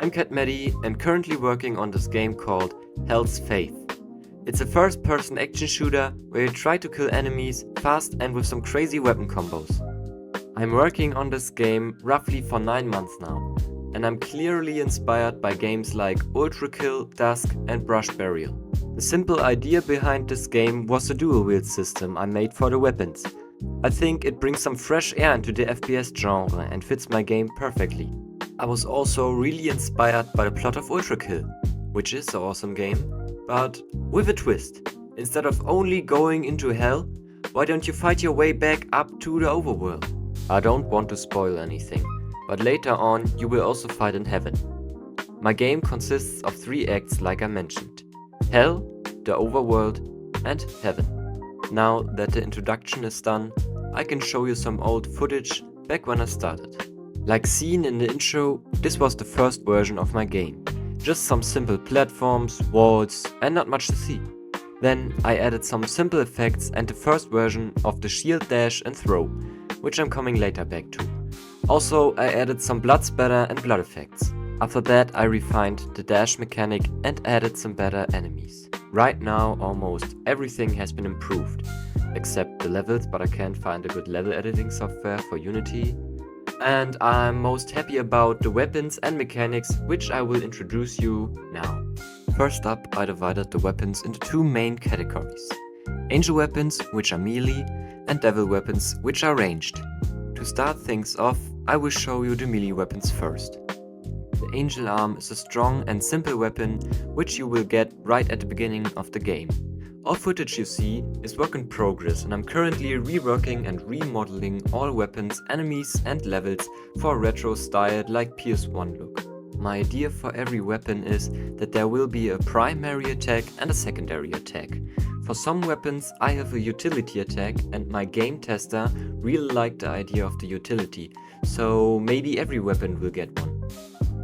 I'm Cat Maddie and currently working on this game called Hell's Faith. It's a first-person action shooter where you try to kill enemies fast and with some crazy weapon combos. I'm working on this game roughly for 9 months now, and I'm clearly inspired by games like Ultra Kill, Dusk and Brush Burial. The simple idea behind this game was the dual wield system I made for the weapons. I think it brings some fresh air into the FPS genre and fits my game perfectly. I was also really inspired by the plot of Ultra Kill, which is an awesome game, but with a twist. Instead of only going into hell, why don't you fight your way back up to the overworld? I don't want to spoil anything, but later on you will also fight in heaven. My game consists of 3 acts like I mentioned: hell, the overworld and heaven. Now that the introduction is done, I can show you some old footage back when I started. Like seen in the intro, this was the first version of my game. Just some simple platforms, walls and not much to see. Then I added some simple effects and the first version of the shield dash and throw, which I'm coming later back to. Also I added some blood spatter and blood effects. After that I refined the dash mechanic and added some better enemies. Right now almost everything has been improved, except the levels, but I can't find a good level editing software for Unity. And I'm most happy about the weapons and mechanics, which I will introduce you now. First up, I divided the weapons into 2 main categories: angel weapons, which are melee, and devil weapons, which are ranged. To start things off, I will show you the melee weapons first. The angel arm is a strong and simple weapon, which you will get right at the beginning of the game. All footage you see is work in progress, and I'm currently reworking and remodeling all weapons, enemies and levels for a retro style like PS1 look. My idea for every weapon is that there will be a primary attack and a secondary attack. For some weapons I have a utility attack, and my game tester really liked the idea of the utility, so maybe every weapon will get one.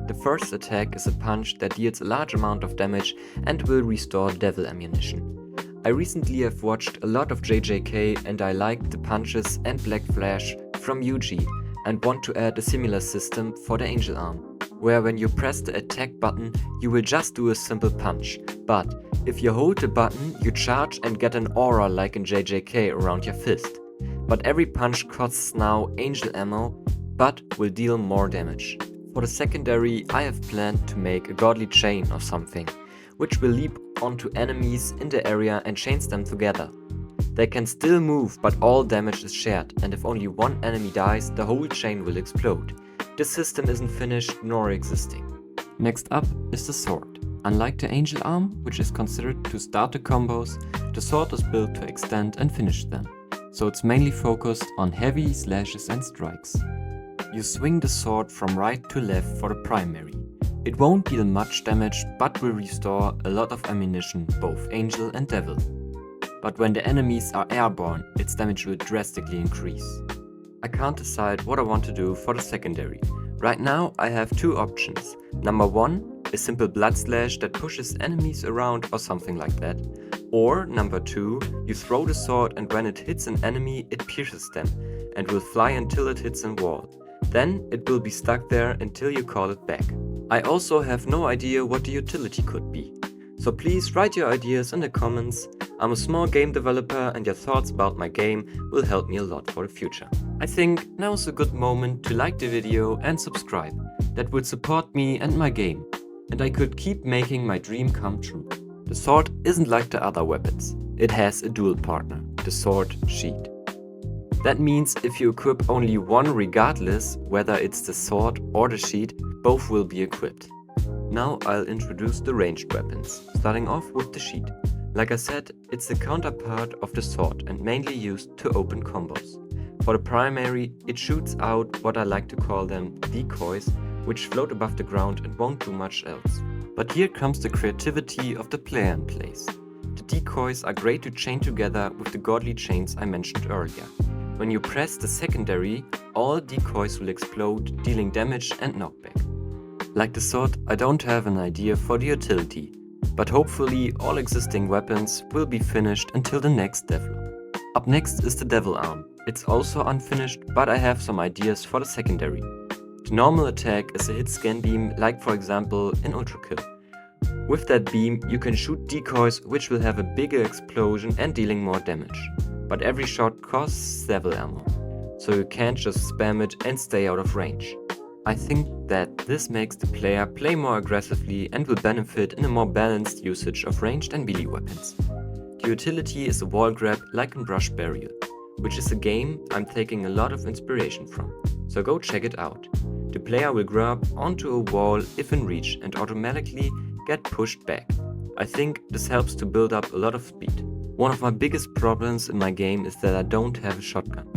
The first attack is a punch that deals a large amount of damage and will restore devil ammunition. I recently have watched a lot of JJK and I liked the punches and black flash from UG and want to add a similar system for the angel arm, where when you press the attack button you will just do a simple punch, but if you hold the button you charge and get an aura like in JJK around your fist. But every punch costs now angel ammo, but will deal more damage. For the secondary I have planned to make a godly chain or something, which will leap onto enemies in the area and chains them together. They can still move, but all damage is shared, and if only one enemy dies, the whole chain will explode. This system isn't finished nor existing. Next up is the sword. Unlike the angel arm, which is considered to start the combos, the sword is built to extend and finish them, so it's mainly focused on heavy slashes and strikes. You swing the sword from right to left for the primary. It won't deal much damage, but will restore a lot of ammunition, both angel and devil. But when the enemies are airborne, its damage will drastically increase. I can't decide what I want to do for the secondary. Right now I have 2 options. Number 1, a simple blood slash that pushes enemies around or something like that. Or number 2, you throw the sword and when it hits an enemy it pierces them and will fly until it hits a wall. Then it will be stuck there until you call it back. I also have no idea what the utility could be, so please write your ideas in the comments. I'm a small game developer and your thoughts about my game will help me a lot for the future. I think now is a good moment to like the video and subscribe. That would support me and my game, and I could keep making my dream come true. The sword isn't like the other weapons. It has a dual partner, the sword sheath. That means if you equip only one regardless, whether it's the sword or the sheath, both will be equipped. Now I'll introduce the ranged weapons, starting off with the sheath. Like I said, it's the counterpart of the sword and mainly used to open combos. For the primary, it shoots out what I like to call them decoys, which float above the ground and won't do much else. But here comes the creativity of the player in place. The decoys are great to chain together with the godly chains I mentioned earlier. When you press the secondary, all decoys will explode, dealing damage and knockback. Like the sword, I don't have an idea for the utility, but hopefully all existing weapons will be finished until the next devlog. Up next is the devil arm. It's also unfinished, but I have some ideas for the secondary. Normal attack is a hit scan beam, like for example in Ultra Kill. With that beam you can shoot decoys which will have a bigger explosion and dealing more damage. But every shot costs Devil ammo, so you can't just spam it and stay out of range. I think that this makes the player play more aggressively and will benefit in a more balanced usage of ranged and melee weapons. The utility is a wall grab like in Brush Burial, which is a game I'm taking a lot of inspiration from, so go check it out. The player will grab onto a wall if in reach and automatically get pushed back. I think this helps to build up a lot of speed. One of my biggest problems in my game is that I don't have a shotgun.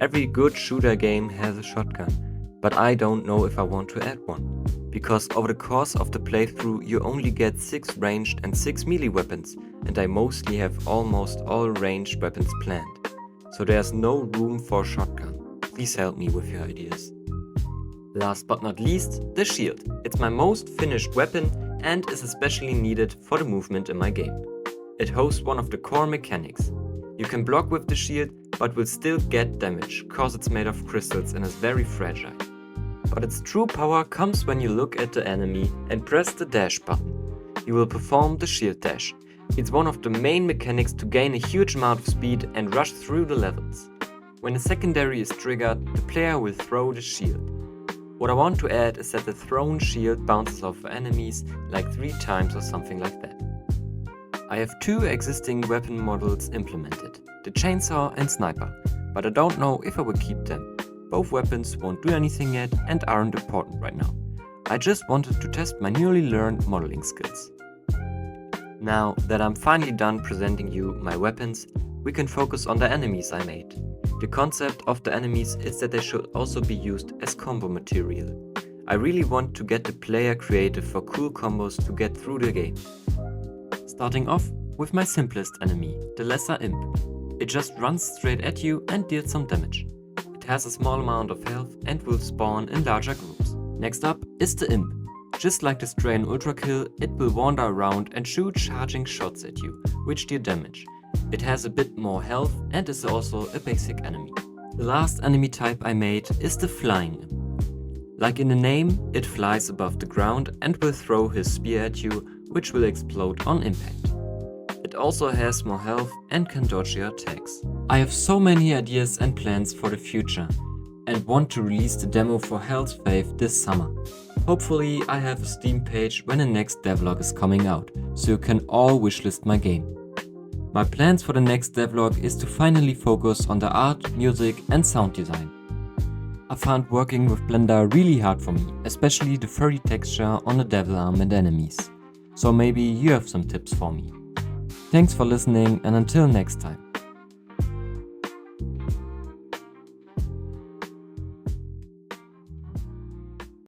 Every good shooter game has a shotgun, but I don't know if I want to add one. Because over the course of the playthrough you only get 6 ranged and 6 melee weapons, and I mostly have almost all ranged weapons planned. So there's no room for a shotgun. Please help me with your ideas. Last but not least, the shield. It's my most finished weapon and is especially needed for the movement in my game. It hosts one of the core mechanics. You can block with the shield, but will still get damage, cause it's made of crystals and is very fragile. But its true power comes when you look at the enemy and press the dash button. You will perform the shield dash. It's one of the main mechanics to gain a huge amount of speed and rush through the levels. When a secondary is triggered, the player will throw the shield. What I want to add is that the thrown shield bounces off enemies like 3 times or something like that. I have 2 existing weapon models implemented, the chainsaw and sniper, but I don't know if I will keep them. Both weapons won't do anything yet and aren't important right now. I just wanted to test my newly learned modeling skills. Now that I'm finally done presenting you my weapons, we can focus on the enemies I made. The concept of the enemies is that they should also be used as combo material. I really want to get the player creative for cool combos to get through the game. Starting off with my simplest enemy, the Lesser Imp. It just runs straight at you and deals some damage. It has a small amount of health and will spawn in larger groups. Next up is the Imp. Just like the Stray in Ultra Kill, it will wander around and shoot charging shots at you, which deal damage. It has a bit more health and is also a basic enemy. The last enemy type I made is the Flying Imp. Like in the name, it flies above the ground and will throw his spear at you, which will explode on impact. It also has more health and can dodge your attacks. I have so many ideas and plans for the future and want to release the demo for Hell's Faith this summer. Hopefully I have a Steam page when the next devlog is coming out, so you can all wishlist my game. My plans for the next devlog is to finally focus on the art, music and sound design. I found working with Blender really hard for me, especially the furry texture on the devil arm and enemies. So maybe you have some tips for me. Thanks for listening and until next time.